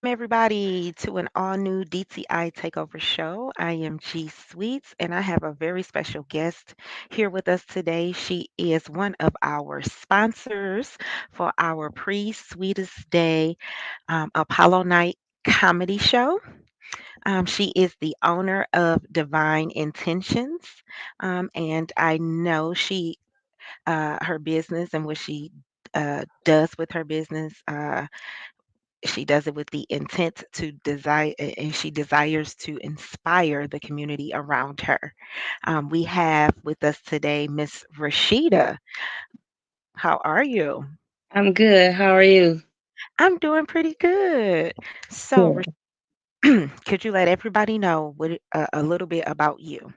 everybody, to an all new DTI Takeover show. I am G Sweets, and I have a very special guest here with us today. She is one of our sponsors for our pre Sweetest Day Apollo Night comedy show. She is the owner of Divine Intentions, and I know her business and what she does with her business. She does it with the intent to desire, and she desires to inspire the community around her. We have with us today Miss Rasheedah. How are you? I'm good. How are you? I'm doing pretty good. So, Good. could you let everybody know a little bit about you?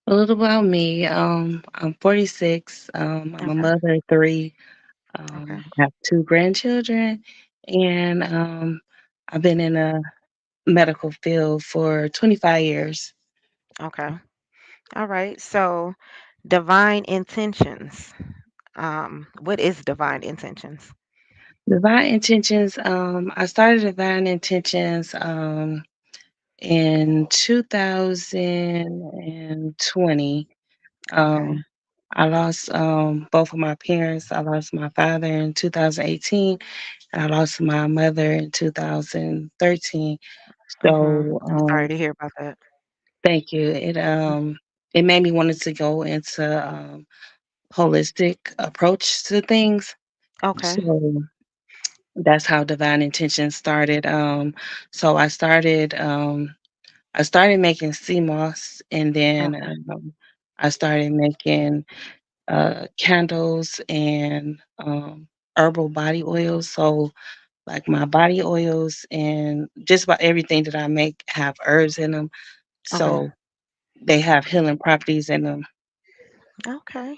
A little about me. I'm 46. I'm a Okay. mother of three. Okay. I have two grandchildren, and I've been in a medical field for 25 years. Okay. All right. So, divine intentions. What is divine intentions? Divine Intentions. I started Divine Intentions in 2020. Okay. Um, I lost both of my parents. I lost my father in 2018, and I lost my mother in 2013. So, I'm sorry to hear about that. thank you. It made me wanted to go into holistic approach to things. Okay. So that's how Divine Intention started. So I started making sea moss, and then Okay. I started making candles and herbal body oils. So, like my body oils and just about everything that I make have herbs in them. Okay. So, they have healing properties in them. Okay.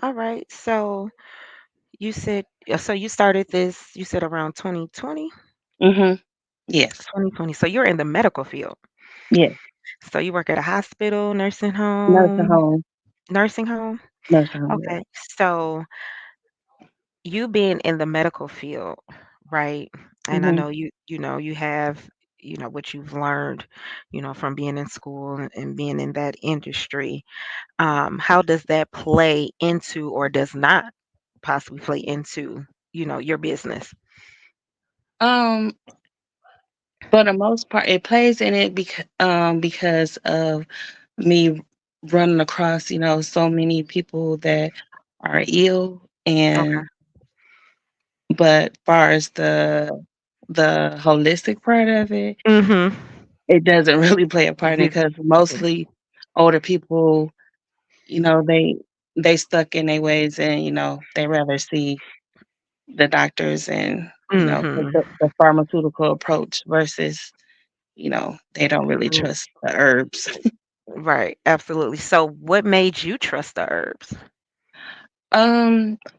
All right. So, so you started this, you said around 2020? Mhm. Yes. 2020. So you're in the medical field. Yes. So you work at a hospital, nursing Nursing home, home. nursing home? Nursing home. Yeah. Okay. So you being in the medical field, right? And I Mhm. know you have, what you've learned, from being in school and being in that industry. How does that play into or does not possibly play into, your business? Um, for the most part, it plays in it because of me running across so many people that are ill, Okay. and but far as the holistic part of it, Mhm. it doesn't really play a part in it This because mostly older people, you know, they stuck in their ways, and they rather see the doctors and take Mhm. the pharmaceutical approach versus they don't really Mm, trust the herbs. right, absolutely. So what made you trust the herbs?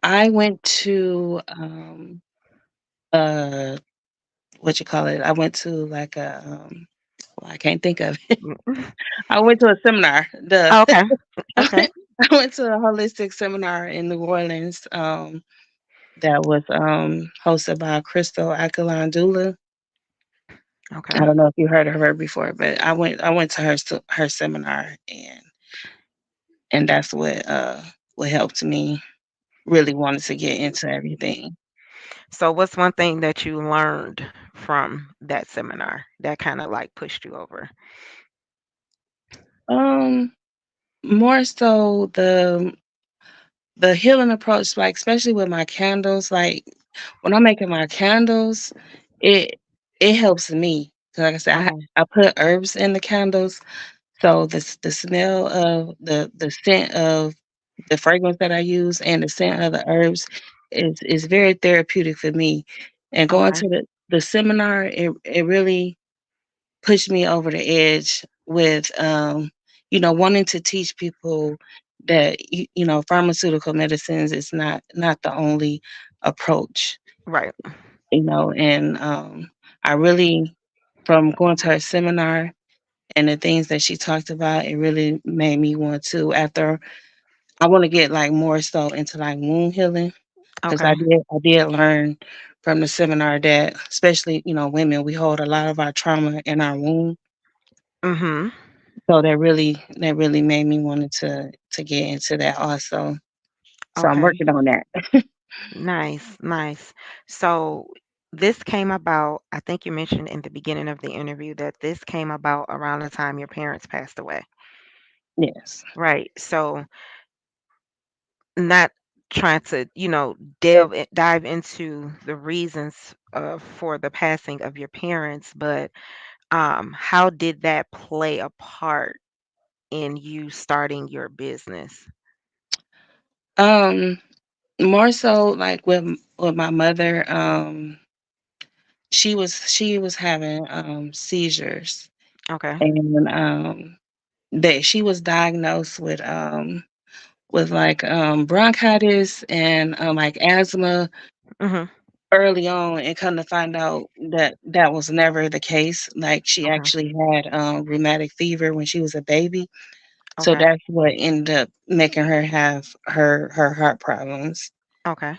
I went to uh what you call it? I went to like a well, I can't think of it. Mm. I went to a seminar. Oh, okay. Okay. I went to a holistic seminar in New Orleans. That was hosted by Crystal Alkaline Dula. I Okay. don't know if you heard of her before, but I went to her seminar, and that's what helped me really wanted to get into everything. So what's one thing that you learned from that seminar that kind of like pushed you over? Um, More so the healing approach, like especially with my candles, like when I'm making my candles, it it helps me. 'Cause like I said, Okay. I put herbs in the candles, so the smell of the scent of the fragrance that I use and the scent of the herbs is very therapeutic for me. And going Okay. to the seminar, it really pushed me over the edge with wanting to teach people that pharmaceutical medicines is not the only approach. Right. And I really, from going to her seminar and the things that she talked about, it really made me want to, after I want to get like more so into like wound healing, because Okay. I did learn from the seminar that, especially, women, we hold a lot of our trauma in our womb. Mhm. So that really made me wanted to get into that also. So I'm Okay. working on that. Nice, nice. So this came about, I think you mentioned in the beginning of the interview that this came about around the time your parents passed away. Yes. Right. So not trying to, dive into the reasons for the passing of your parents, but how did that play a part in you starting your business? Um, More so like with my mother, she was having seizures, Okay. and that she was diagnosed with like bronchitis and like asthma Mhm. early on, and come to find out that that was never the case. Like, she Okay. actually had rheumatic fever when she was a baby. So Okay. that's what ended up making her have her heart problems. Okay.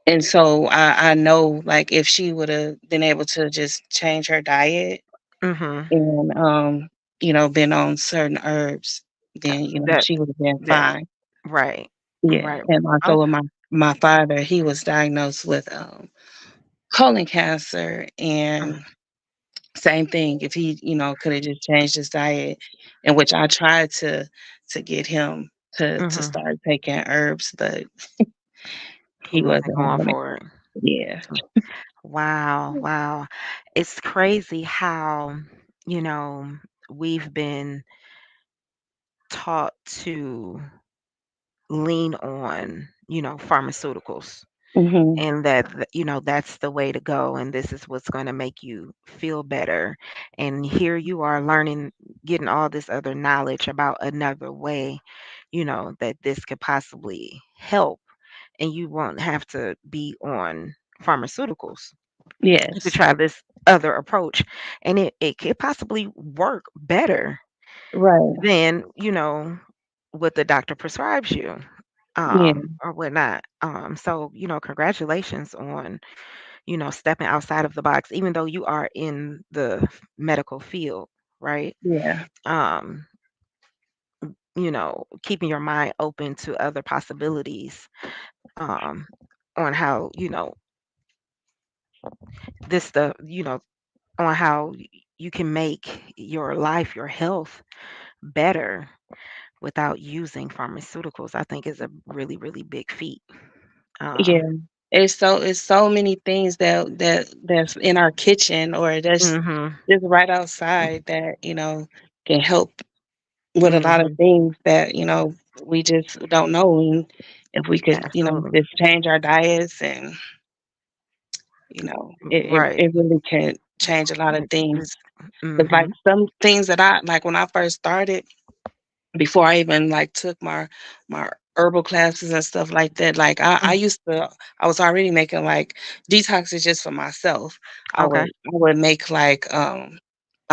And, so I know, like, if she would have been able to just change her diet Mhm. and been on certain herbs, then That she would have been that fine. right. Yeah, Right. and also with my father, he was diagnosed with colon cancer, and same thing. If he, could have just changed his diet, in which I tried to get him to Mhm. start taking herbs, but He he wasn't wasn't going having it. for it. Yeah. Wow, wow. It's crazy how, you know, we've been taught to lean on, pharmaceuticals, Mhm. and that, that's the way to go, and this is what's going to make you feel better. And here you are learning, getting all this other knowledge about another way, that this could possibly help, and you won't have to be on pharmaceuticals. You could Yes. try this other approach, and it could possibly work better Right. than, what the doctor prescribes you, Yeah. or whatnot. So, congratulations on, stepping outside of the box, even though you are in the medical field, right? Yeah. Um, keeping your mind open to other possibilities, um, on how, this stuff, on how you can make your life, your health better without using pharmaceuticals, I think is a really, really big feat. Yeah. Um, It's so many things that's in our kitchen, or that's mhm, just right outside, that, can help with a lot of mhm, things that, we just don't know. And if we could, absolutely. just change our diets, and, it Right. it really can change a lot of It things. just, It's like mhm, some things that I like when I first started, before I even, like, took my herbal classes and stuff like that. Like, mm, I was already making, like, detoxes just for myself. I okay. would make, like, I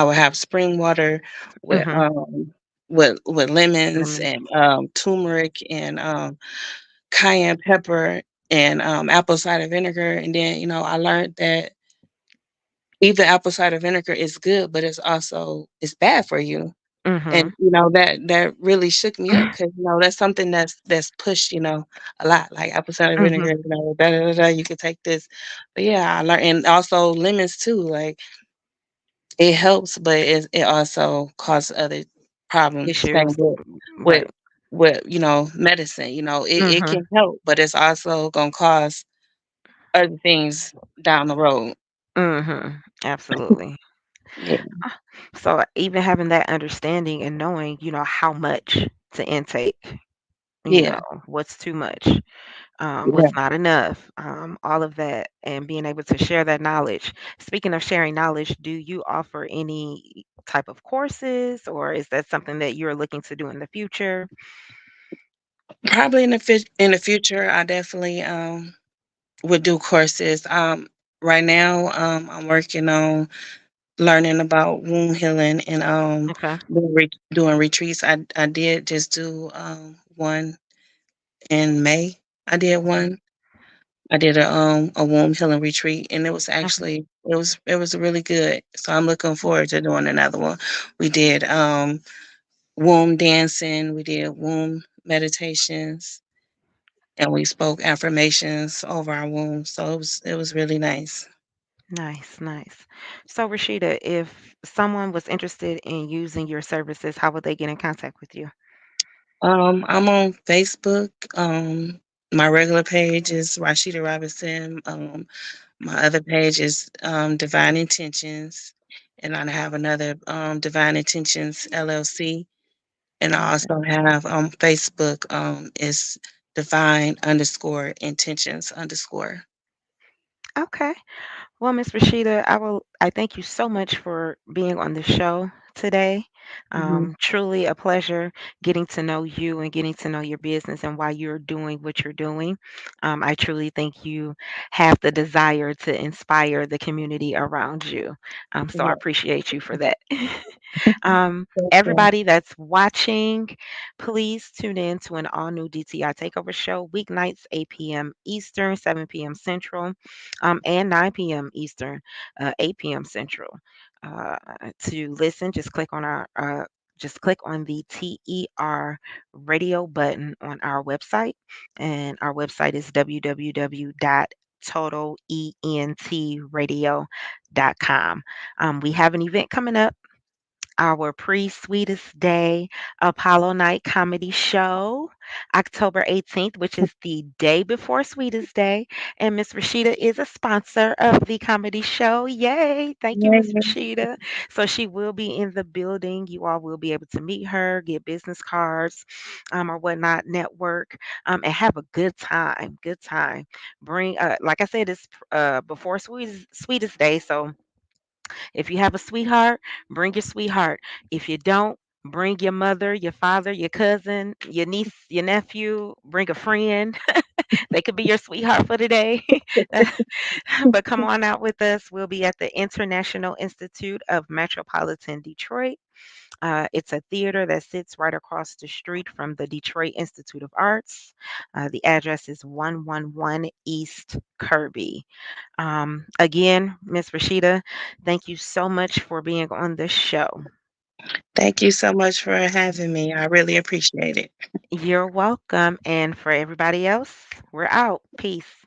would have spring water with, Mhm, with lemons lemons. and, turmeric and, cayenne pepper and, apple cider vinegar. And then, I learned that even apple cider vinegar is good, but it's bad for you. And, Mhm, that really shook me up, because, that's something that's pushed, a lot, like apple cider vinegar, mhm. da, da, da, da, you could take this. But yeah, I learned. And also lemons too, like, it helps, but it also causes other problems. Same Issues. with Right. medicine, it Mhm, can help, but it's also gonna cause other things down the road. mhm. Absolutely. Yeah, So even having that understanding and knowing, how much to intake, yeah, what's too much, what's right. not enough, all of that, and being able to share that knowledge. Speaking of sharing knowledge, do you offer any type of courses, or is that something that you're looking to do in the future? Probably in the future, I definitely, would do courses. Right now, I'm working on learning about wound healing, and Okay. doing retreats. I did just do one in May. I did one. I did a womb healing retreat, and it was Okay. actually it was really good. So I'm looking forward to doing another one. We did womb dancing, we did womb meditations, and we spoke affirmations over our womb. So it was really nice. Nice, nice. So, Rashida, if someone was interested in using your services, how would they get in contact with you? I'm on Facebook. My regular page is Rasheedah Robinson. My other page is Divine Intentions, and I have another Divine Intentions LLC, and I Okay. also have Facebook is Divine underscore Intentions underscore. Okay. Well, Miss Rashida, I thank you so much for being on the show today. Hmm. Truly a pleasure getting to know you and getting to know your business and why you're doing what you're doing. I truly think you have the desire to inspire the community around you. So I Yeah. appreciate you for that. Everybody that's watching, please tune in to an all new DTI Takeover show weeknights, 8 p.m. Eastern, 7 p.m. Central, and 9 p.m. Eastern, 8 p.m. Central. To listen, just click on the TER radio button on our website, and our website is www.totalentradio.com. We have an event coming up, our pre-Sweetest Day Apollo Night Comedy Show, October 18th, which is the day before Sweetest Day. And Miss Rashida is a sponsor of the comedy show. Yay! Thank you, Miss Yeah. Rashida. So she will be in the building. You all will be able to meet her, get business cards, or whatnot, network, and have a good time. Good time. Bring, like I said, it's before Sweetest Day, so if you have a sweetheart, bring your sweetheart. If you don't, bring your mother, your father, your cousin, your niece, your nephew, bring a friend. They could be your sweetheart for the day. But come on out with us. We'll be at the International Institute of Metropolitan Detroit. It's a theater that sits right across the street from the Detroit Institute of Arts. The address is 111 East Kirby. Again, Miss Rashida, thank you so much for being on this show. Thank you so much for having me. I really appreciate it. You're welcome. And for everybody else, we're out. Peace.